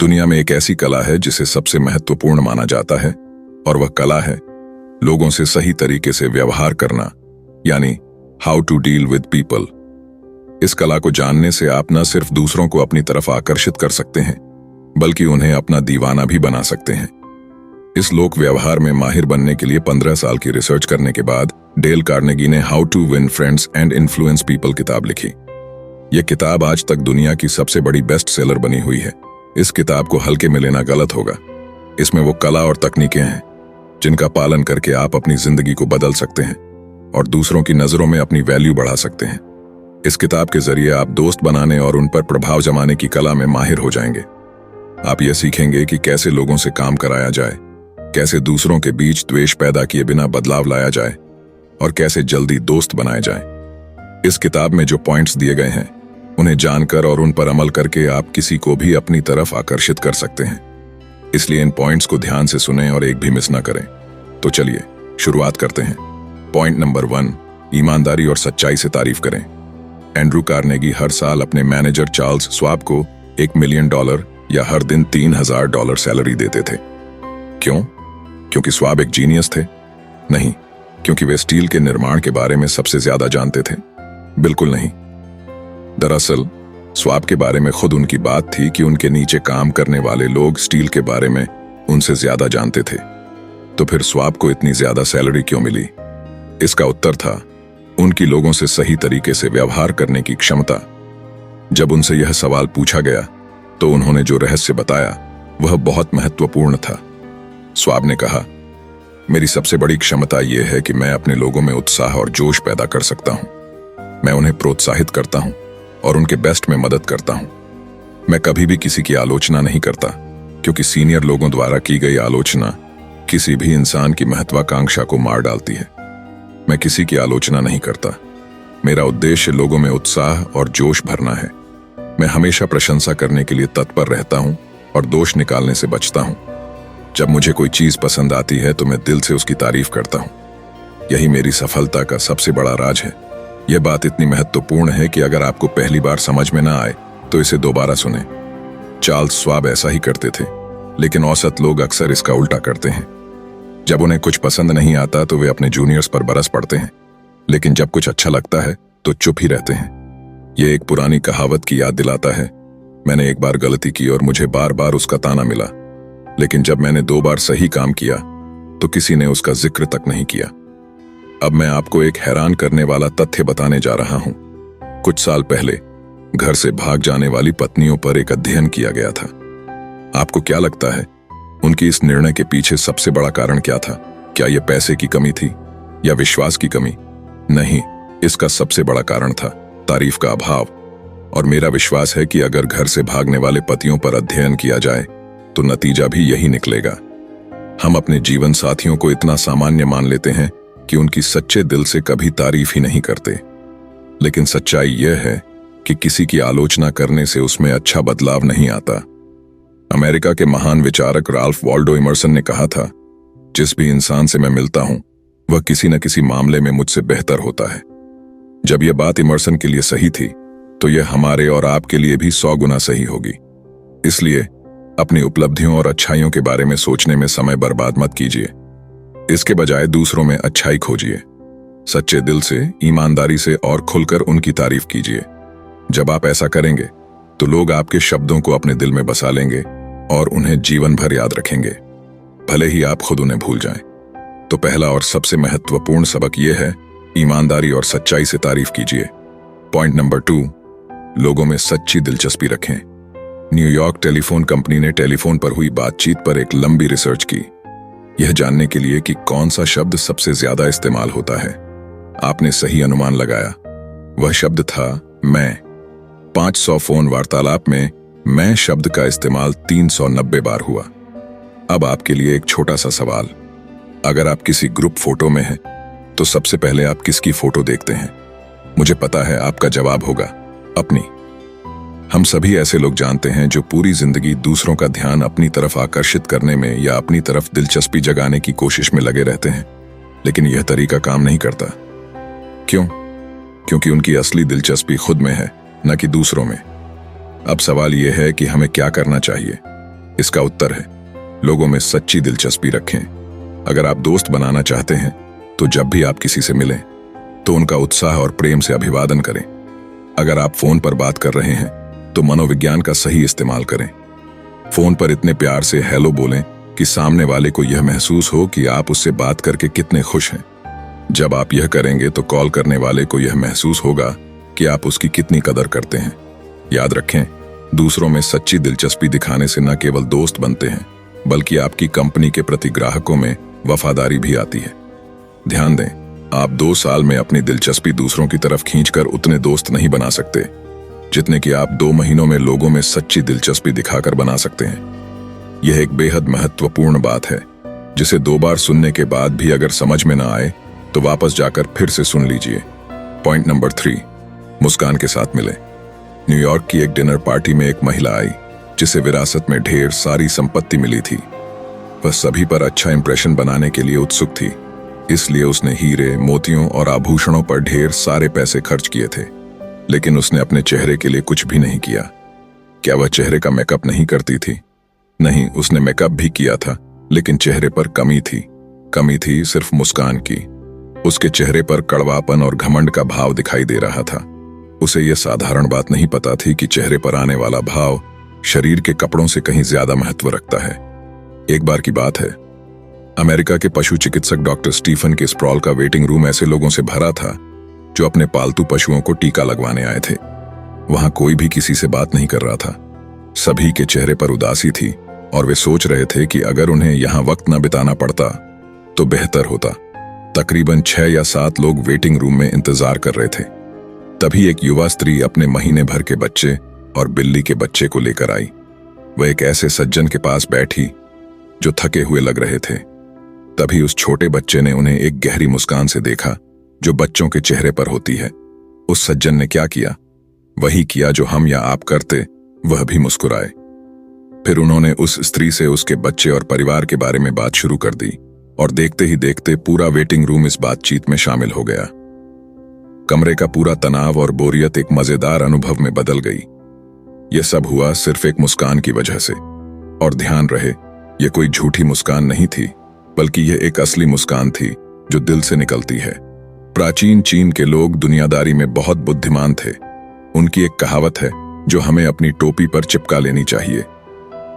दुनिया में एक ऐसी कला है जिसे सबसे महत्वपूर्ण माना जाता है और वह कला है लोगों से सही तरीके से व्यवहार करना, यानी how to deal with people. इस कला को जानने से आप न सिर्फ दूसरों को अपनी तरफ आकर्षित कर सकते हैं, बल्कि उन्हें अपना दीवाना भी बना सकते हैं। इस लोक व्यवहार में माहिर बनने के लिए 15 साल की रिसर्च करने के बाद डेल कार्नेगी ने how to win friends and influence people किताब लिखी। यह किताब आज तक दुनिया की सबसे बड़ी बेस्ट सेलर बनी हुई है। इस किताब को हल्के में लेना गलत होगा। इसमें वो कला और तकनीकें हैं जिनका पालन करके आप अपनी जिंदगी को बदल सकते हैं और दूसरों की नजरों में अपनी वैल्यू बढ़ा सकते हैं। इस किताब के जरिए आप दोस्त बनाने और उन पर प्रभाव जमाने की कला में माहिर हो जाएंगे। आप यह सीखेंगे कि कैसे लोगों से काम कराया जाए, कैसे दूसरों के बीच द्वेष पैदा किए बिना बदलाव लाया जाए और कैसे जल्दी दोस्त बनाए जाए। इस किताब में जो पॉइंट्स दिए गए हैं उन्हें जानकर और उन पर अमल करके आप किसी को भी अपनी तरफ आकर्षित कर सकते हैं। इसलिए इन पॉइंट्स को ध्यान से सुनें और एक भी मिस ना करें। तो चलिए शुरुआत करते हैं। पॉइंट नंबर 1, ईमानदारी और सच्चाई से तारीफ करें। एंड्रू कार्नेगी हर साल अपने मैनेजर चार्ल्स स्वाब को $1 मिलियन या हर दिन $3000 सैलरी देते थे। क्यों? क्योंकि स्वाब एक जीनियस थे? नहीं, क्योंकि वे स्टील के निर्माण के बारे में सबसे ज्यादा जानते थे। बिल्कुल नहीं। दरअसल स्वाब के बारे में खुद उनकी बात थी कि उनके नीचे काम करने वाले लोग स्टील के बारे में उनसे ज्यादा जानते थे। तो फिर स्वाब को इतनी ज्यादा सैलरी क्यों मिली? इसका उत्तर था उनकी लोगों से सही तरीके से व्यवहार करने की क्षमता। जब उनसे यह सवाल पूछा गया तो उन्होंने जो रहस्य बताया वह बहुत महत्वपूर्ण था। स्वाब ने कहा, मेरी सबसे बड़ी क्षमता यह है कि मैं अपने लोगों में उत्साह और जोश पैदा कर सकता हूं। मैं उन्हें प्रोत्साहित करता हूं और उनके बेस्ट में मदद करता हूं। मैं कभी भी किसी की आलोचना नहीं करता, क्योंकि सीनियर लोगों द्वारा की गई आलोचना किसी भी इंसान की महत्वाकांक्षा को मार डालती है। मैं किसी की आलोचना नहीं करता। मेरा उद्देश्य लोगों में उत्साह और जोश भरना है। मैं हमेशा प्रशंसा करने के लिए तत्पर रहता हूं और दोष निकालने से बचता हूं। जब मुझे कोई चीज पसंद आती है तो मैं दिल से उसकी तारीफ करता हूं। यही मेरी सफलता का सबसे बड़ा राज है। यह बात इतनी महत्वपूर्ण है कि अगर आपको पहली बार समझ में ना आए तो इसे दोबारा सुनें। चार्ल्स स्वाब ऐसा ही करते थे, लेकिन औसत लोग अक्सर इसका उल्टा करते हैं। जब उन्हें कुछ पसंद नहीं आता तो वे अपने जूनियर्स पर बरस पड़ते हैं, लेकिन जब कुछ अच्छा लगता है तो चुप ही रहते हैं। यह एक पुरानी कहावत की याद दिलाता है, मैंने एक बार गलती की और मुझे बार बार उसका ताना मिला, लेकिन जब मैंने 2 बार सही काम किया तो किसी ने उसका जिक्र तक नहीं किया। अब मैं आपको एक हैरान करने वाला तथ्य बताने जा रहा हूं। कुछ साल पहले घर से भाग जाने वाली पत्नियों पर एक अध्ययन किया गया था। आपको क्या लगता है उनकी इस निर्णय के पीछे सबसे बड़ा कारण क्या था? क्या यह पैसे की कमी थी या विश्वास की कमी? नहीं, इसका सबसे बड़ा कारण था तारीफ का अभाव। और मेरा विश्वास है कि अगर घर से भागने वाले पतियों पर अध्ययन किया जाए तो नतीजा भी यही निकलेगा। हम अपने जीवन साथियों को इतना सामान्य मान लेते हैं कि उनकी सच्चे दिल से कभी तारीफ ही नहीं करते। लेकिन सच्चाई यह है कि किसी की आलोचना करने से उसमें अच्छा बदलाव नहीं आता। अमेरिका के महान विचारक राल्फ वाल्डो इमर्सन ने कहा था, जिस भी इंसान से मैं मिलता हूं वह किसी न किसी मामले में मुझसे बेहतर होता है। जब यह बात इमर्सन के लिए सही थी तो यह हमारे और आपके लिए भी 100 गुना सही होगी। इसलिए अपनी उपलब्धियों और अच्छाइयों के बारे में सोचने में समय बर्बाद मत कीजिए। इसके बजाय दूसरों में अच्छाई खोजिए। सच्चे दिल से, ईमानदारी से और खुलकर उनकी तारीफ कीजिए। जब आप ऐसा करेंगे तो लोग आपके शब्दों को अपने दिल में बसा लेंगे और उन्हें जीवन भर याद रखेंगे, भले ही आप खुद उन्हें भूल जाएं। तो पहला और सबसे महत्वपूर्ण सबक यह है, ईमानदारी और सच्चाई से तारीफ कीजिए। पॉइंट नंबर 2, लोगों में सच्ची दिलचस्पी रखें। न्यूयॉर्क टेलीफोन कंपनी ने टेलीफोन पर हुई बातचीत पर एक लंबी रिसर्च की, यह जानने के लिए कि कौन सा शब्द सबसे ज्यादा इस्तेमाल होता है। आपने सही अनुमान लगाया, वह शब्द था मैं। 500 फोन वार्तालाप में मैं शब्द का इस्तेमाल 390 बार हुआ। अब आपके लिए एक छोटा सा सवाल, अगर आप किसी ग्रुप फोटो में हैं तो सबसे पहले आप किसकी फोटो देखते हैं? मुझे पता है आपका जवाब होगा अपनी। हम सभी ऐसे लोग जानते हैं जो पूरी जिंदगी दूसरों का ध्यान अपनी तरफ आकर्षित करने में या अपनी तरफ दिलचस्पी जगाने की कोशिश में लगे रहते हैं, लेकिन यह तरीका काम नहीं करता। क्यों? क्योंकि उनकी असली दिलचस्पी खुद में है, न कि दूसरों में। अब सवाल यह है कि हमें क्या करना चाहिए। इसका उत्तर है लोगों में सच्ची दिलचस्पी रखें। अगर आप दोस्त बनाना चाहते हैं तो जब भी आप किसी से मिलें तो उनका उत्साह और प्रेम से अभिवादन करें। अगर आप फोन पर बात कर रहे हैं तो मनोविज्ञान का सही इस्तेमाल करें। फोन पर इतने प्यार से हेलो बोलें कि सामने वाले को यह महसूस हो कि आप उससे बात करके कितने खुश हैं। जब आप यह करेंगे तो कॉल करने वाले को यह महसूस होगा कि आप उसकी कितनी कदर करते हैं। याद रखें, दूसरों में सच्ची दिलचस्पी दिखाने से न केवल दोस्त बनते हैं बल्कि आपकी कंपनी के प्रति ग्राहकों में वफादारी भी आती है। ध्यान दें, आप 2 साल में अपनी दिलचस्पी दूसरों की तरफ खींचकर उतने दोस्त नहीं बना सकते जितने कि आप 2 महीनों में लोगों में सच्ची दिलचस्पी दिखाकर बना सकते हैं। यह एक बेहद महत्वपूर्ण बात है जिसे 2 बार सुनने के बाद भी अगर समझ में ना आए तो वापस जाकर फिर से सुन लीजिए। पॉइंट नंबर 3, मुस्कान के साथ मिले। न्यूयॉर्क की एक डिनर पार्टी में एक महिला आई जिसे विरासत में ढेर सारी संपत्ति मिली थी। वह सभी पर अच्छा इंप्रेशन बनाने के लिए उत्सुक थी, इसलिए उसने हीरे, मोतियों और आभूषणों पर ढेर सारे पैसे खर्च किए थे। लेकिन उसने अपने चेहरे के लिए कुछ भी नहीं किया। क्या वह चेहरे का मेकअप नहीं करती थी? नहीं, उसने मेकअप भी किया था, लेकिन चेहरे पर कमी थी। कमी थी सिर्फ मुस्कान की। उसके चेहरे पर कड़वापन और घमंड का भाव दिखाई दे रहा था। उसे यह साधारण बात नहीं पता थी कि चेहरे पर आने वाला भाव शरीर के कपड़ों से कहीं ज्यादा महत्व रखता है। एक बार की बात है, अमेरिका के पशु चिकित्सक डॉक्टर स्टीफन के स्प्रॉल का वेटिंग रूम ऐसे लोगों से भरा था जो अपने पालतू पशुओं को टीका लगवाने आए थे। वहां कोई भी किसी से बात नहीं कर रहा था। सभी के चेहरे पर उदासी थी और वे सोच रहे थे कि अगर उन्हें यहां वक्त न बिताना पड़ता तो बेहतर होता। तकरीबन 6 या 7 लोग वेटिंग रूम में इंतजार कर रहे थे। तभी एक युवा स्त्री अपने महीने भर के बच्चे और बिल्ली के बच्चे को लेकर आई। वह एक ऐसे सज्जन के पास बैठी जो थके हुए लग रहे थे। तभी उस छोटे बच्चे ने उन्हें एक गहरी मुस्कान से देखा जो बच्चों के चेहरे पर होती है। उस सज्जन ने क्या किया? वही किया जो हम या आप करते, वह भी मुस्कुराए। फिर उन्होंने उस स्त्री से उसके बच्चे और परिवार के बारे में बात शुरू कर दी और देखते ही देखते पूरा वेटिंग रूम इस बातचीत में शामिल हो गया। कमरे का पूरा तनाव और बोरियत एक मजेदार अनुभव में बदल गई। यह सब हुआ सिर्फ एक मुस्कान की वजह से। और ध्यान रहे, यह कोई झूठी मुस्कान नहीं थी, बल्कि यह एक असली मुस्कान थी जो दिल से निकलती है। प्राचीन चीन के लोग दुनियादारी में बहुत बुद्धिमान थे। उनकी एक कहावत है जो हमें अपनी टोपी पर चिपका लेनी चाहिए,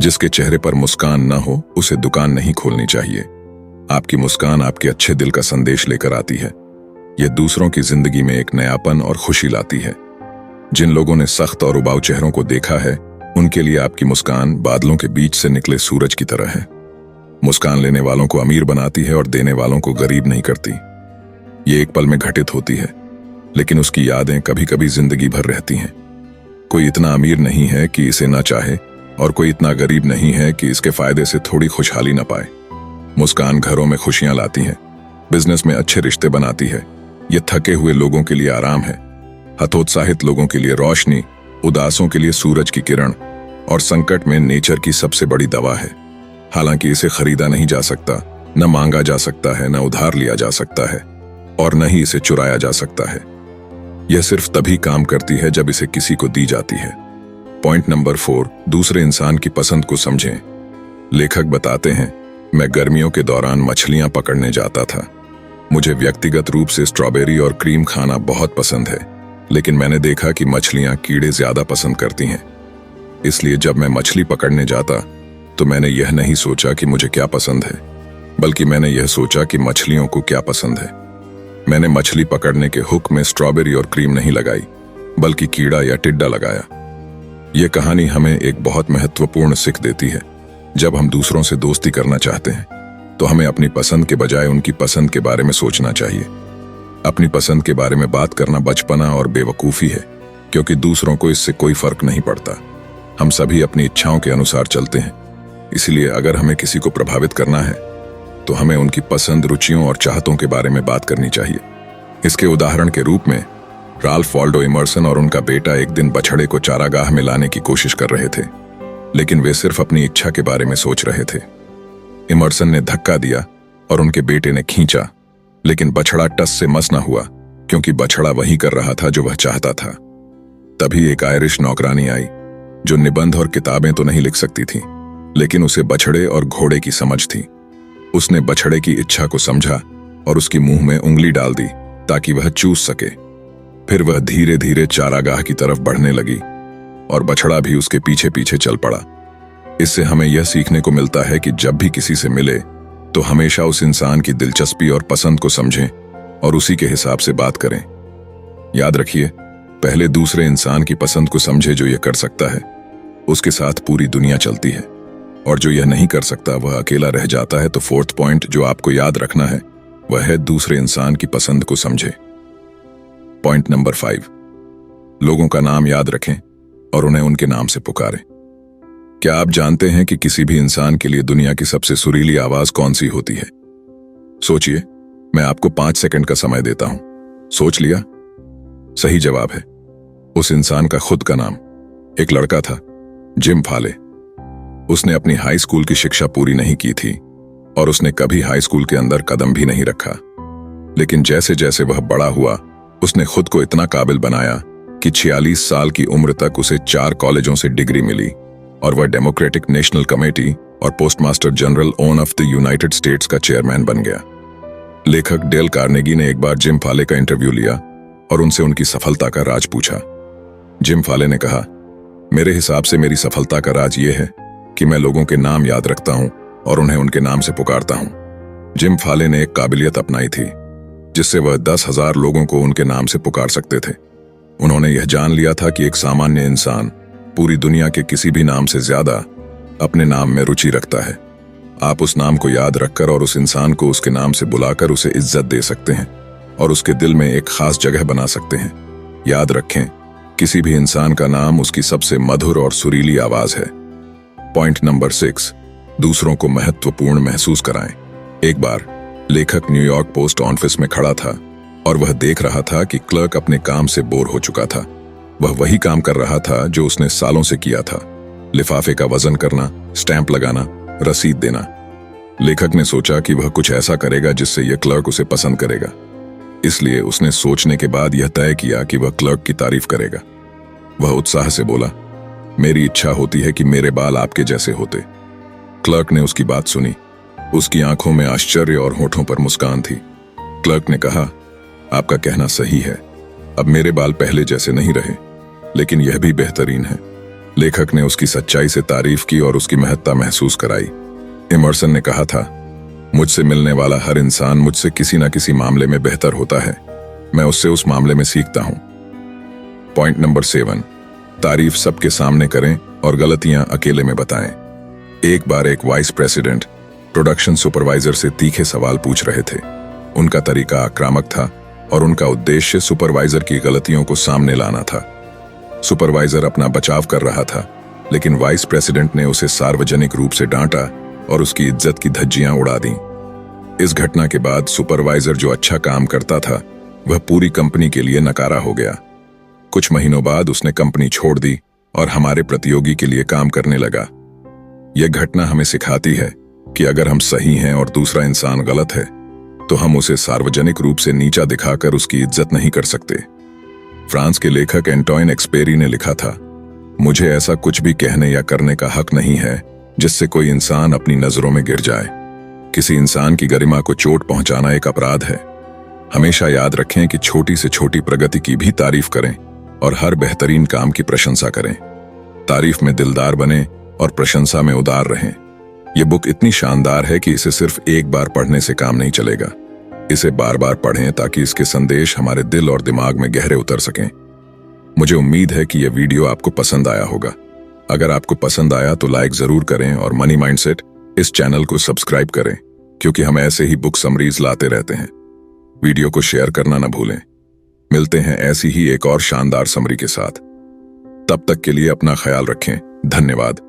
जिसके चेहरे पर मुस्कान न हो उसे दुकान नहीं खोलनी चाहिए। आपकी मुस्कान आपके अच्छे दिल का संदेश लेकर आती है। यह दूसरों की जिंदगी में एक नयापन और खुशी लाती है। जिन लोगों ने सख्त और उबाऊ चेहरों को देखा है, उनके लिए आपकी मुस्कान बादलों के बीच से निकले सूरज की तरह है। मुस्कान लेने वालों को अमीर बनाती है और देने वालों को गरीब नहीं करती। ये एक पल में घटित होती है, लेकिन उसकी यादें कभी कभी जिंदगी भर रहती हैं। कोई इतना अमीर नहीं है कि इसे ना चाहे और कोई इतना गरीब नहीं है कि इसके फायदे से थोड़ी खुशहाली ना पाए। मुस्कान घरों में खुशियां लाती है, बिजनेस में अच्छे रिश्ते बनाती है। ये थके हुए लोगों के लिए आराम है, हतोत्साहित लोगों के लिए रोशनी, उदासों के लिए सूरज की किरण और संकट में नेचर की सबसे बड़ी दवा है। हालांकि इसे खरीदा नहीं जा सकता, न मांगा जा सकता है, न उधार लिया जा सकता है और न ही इसे चुराया जा सकता है। यह सिर्फ तभी काम करती है जब इसे किसी को दी जाती है। पॉइंट नंबर 4, दूसरे इंसान की पसंद को समझें। लेखक बताते हैं, मैं गर्मियों के दौरान मछलियां पकड़ने जाता था। मुझे व्यक्तिगत रूप से स्ट्रॉबेरी और क्रीम खाना बहुत पसंद है, लेकिन मैंने देखा कि मछलियां कीड़े ज्यादा पसंद करती हैं। इसलिए जब मैं मछली पकड़ने जाता तो मैंने यह नहीं सोचा कि मुझे क्या पसंद है, बल्कि मैंने यह सोचा कि मछलियों को क्या पसंद है। मैंने मछली पकड़ने के हुक में स्ट्रॉबेरी और क्रीम नहीं लगाई, बल्कि कीड़ा या टिड्डा लगाया। यह कहानी हमें एक बहुत महत्वपूर्ण सीख देती है। जब हम दूसरों से दोस्ती करना चाहते हैं तो हमें अपनी पसंद के बजाय उनकी पसंद के बारे में सोचना चाहिए। अपनी पसंद के बारे में बात करना बचपना और बेवकूफ़ी है, क्योंकि दूसरों को इससे कोई फर्क नहीं पड़ता। हम सभी अपनी इच्छाओं के अनुसार चलते हैं। इसलिए अगर हमें किसी को प्रभावित करना है तो हमें उनकी पसंद, रुचियों और चाहतों के बारे में बात करनी चाहिए। इसके उदाहरण के रूप में राल्फ वाल्डो इमर्सन और उनका बेटा एक दिन बछड़े को चारागाह में लाने की कोशिश कर रहे थे, लेकिन वे सिर्फ अपनी इच्छा के बारे में सोच रहे थे। इमर्सन ने धक्का दिया और उनके बेटे ने खींचा, लेकिन बछड़ा टस से मस न हुआ, क्योंकि बछड़ा वही कर रहा था जो वह चाहता था। तभी एक आयरिश नौकरानी आई जो निबंध और किताबें तो नहीं लिख सकती थी, लेकिन उसे बछड़े और घोड़े की समझ थी। उसने बछड़े की इच्छा को समझा और उसकी मुंह में उंगली डाल दी ताकि वह चूस सके। फिर वह धीरे धीरे चारागाह की तरफ बढ़ने लगी और बछड़ा भी उसके पीछे पीछे चल पड़ा। इससे हमें यह सीखने को मिलता है कि जब भी किसी से मिले तो हमेशा उस इंसान की दिलचस्पी और पसंद को समझें और उसी के हिसाब से बात करें। याद रखिए, पहले दूसरे इंसान की पसंद को समझे। जो यह कर सकता है उसके साथ पूरी दुनिया चलती है, और जो यह नहीं कर सकता वह अकेला रह जाता है। तो फोर्थ पॉइंट जो आपको याद रखना है वह है दूसरे इंसान की पसंद को समझे। पॉइंट नंबर 5, लोगों का नाम याद रखें और उन्हें उनके नाम से पुकारें। क्या आप जानते हैं कि किसी भी इंसान के लिए दुनिया की सबसे सुरीली आवाज कौन सी होती है? सोचिए, मैं आपको 5 सेकंड का समय देता हूं। सोच लिया? सही जवाब है उस इंसान का खुद का नाम। एक लड़का था, जिम फाले। उसने अपनी हाई स्कूल की शिक्षा पूरी नहीं की थी और उसने कभी हाई स्कूल के अंदर कदम भी नहीं रखा। लेकिन जैसे जैसे वह बड़ा हुआ उसने खुद को इतना काबिल बनाया कि 46 साल की उम्र तक उसे 4 कॉलेजों से डिग्री मिली और वह डेमोक्रेटिक नेशनल कमेटी और postmaster general of the United states का चेयरमैन बन गया। लेखक डेल कार्नेगी ने एक बार जिम फाले का इंटरव्यू लिया और उनसे उनकी सफलता का राज पूछा। जिम फाले ने कहा, मेरे हिसाब से मेरी सफलता का राज यह है कि मैं लोगों के नाम याद रखता हूं और उन्हें उनके नाम से पुकारता हूं। जिम फाले ने एक काबिलियत अपनाई थी जिससे वह 10,000 लोगों को उनके नाम से पुकार सकते थे। उन्होंने यह जान लिया था कि एक सामान्य इंसान पूरी दुनिया के किसी भी नाम से ज्यादा अपने नाम में रुचि रखता है। आप उस नाम को याद रखकर और उस इंसान को उसके नाम से बुलाकर उसे इज्जत दे सकते हैं और उसके दिल में एक खास जगह बना सकते हैं। याद रखें, किसी भी इंसान का नाम उसकी सबसे मधुर और सुरीली आवाज है। पॉइंट नंबर 6, दूसरों को महत्वपूर्ण महसूस कराएं। एक बार लेखक न्यूयॉर्क पोस्ट ऑफिस में खड़ा था और वह देख रहा था कि क्लर्क अपने काम से बोर हो चुका था। वह वही काम कर रहा था जो उसने सालों से किया था, लिफाफे का वजन करना, स्टैंप लगाना, रसीद देना। लेखक ने सोचा कि वह कुछ ऐसा करेगा जिससे यह क्लर्क उसे पसंद करेगा। इसलिए उसने सोचने के बाद यह तय किया कि वह क्लर्क की तारीफ करेगा। वह उत्साह से बोला, मेरी इच्छा होती है कि मेरे बाल आपके जैसे होते। क्लर्क ने उसकी बात सुनी। उसकी आंखों में आश्चर्य और होठों पर मुस्कान थी। क्लर्क ने कहा, आपका कहना सही है, अब मेरे बाल पहले जैसे नहीं रहे, लेकिन यह भी बेहतरीन है। लेखक ने उसकी सच्चाई से तारीफ की और उसकी महत्ता महसूस कराई। इमर्सन ने कहा था, मुझसे मिलने वाला हर इंसान मुझसे किसी न किसी मामले में बेहतर होता है। मैं उससे उस मामले में सीखता हूं। पॉइंट नंबर 7, तारीफ सबके सामने करें और गलतियां अकेले में बताएं। एक बार एक वाइस प्रेसिडेंट प्रोडक्शन सुपरवाइजर से तीखे सवाल पूछ रहे थे। उनका तरीका आक्रामक था और उनका उद्देश्य सुपरवाइजर की गलतियों को सामने लाना था। सुपरवाइजर अपना बचाव कर रहा था, लेकिन वाइस प्रेसिडेंट ने उसे सार्वजनिक रूप से डांटा और उसकी इज्जत की धज्जियां उड़ा दी। इस घटना के बाद सुपरवाइजर जो अच्छा काम करता था वह पूरी कंपनी के लिए नकारा हो गया। कुछ महीनों बाद उसने कंपनी छोड़ दी और हमारे प्रतियोगी के लिए काम करने लगा। यह घटना हमें सिखाती है कि अगर हम सही हैं और दूसरा इंसान गलत है तो हम उसे सार्वजनिक रूप से नीचा दिखाकर उसकी इज्जत नहीं कर सकते। फ्रांस के लेखक एंटोइन एक्सपेरी ने लिखा था, मुझे ऐसा कुछ भी कहने या करने का हक नहीं है जिससे कोई इंसान अपनी नजरों में गिर जाए। किसी इंसान की गरिमा को चोट पहुंचाना एक अपराध है। हमेशा याद रखें कि छोटी से छोटी प्रगति की भी तारीफ करें और हर बेहतरीन काम की प्रशंसा करें। तारीफ में दिलदार बने और प्रशंसा में उदार रहें। यह बुक इतनी शानदार है कि इसे सिर्फ एक बार पढ़ने से काम नहीं चलेगा। इसे बार बार पढ़ें ताकि इसके संदेश हमारे दिल और दिमाग में गहरे उतर सकें। मुझे उम्मीद है कि यह वीडियो आपको पसंद आया होगा। अगर आपको पसंद आया तो लाइक जरूर करें और मनी माइंडसेट इस चैनल को सब्सक्राइब करें, क्योंकि हम ऐसे ही बुक समरीज लाते रहते हैं। वीडियो को शेयर करना न भूलें। मिलते हैं ऐसी ही एक और शानदार समरी के साथ। तब तक के लिए अपना ख्याल रखें। धन्यवाद।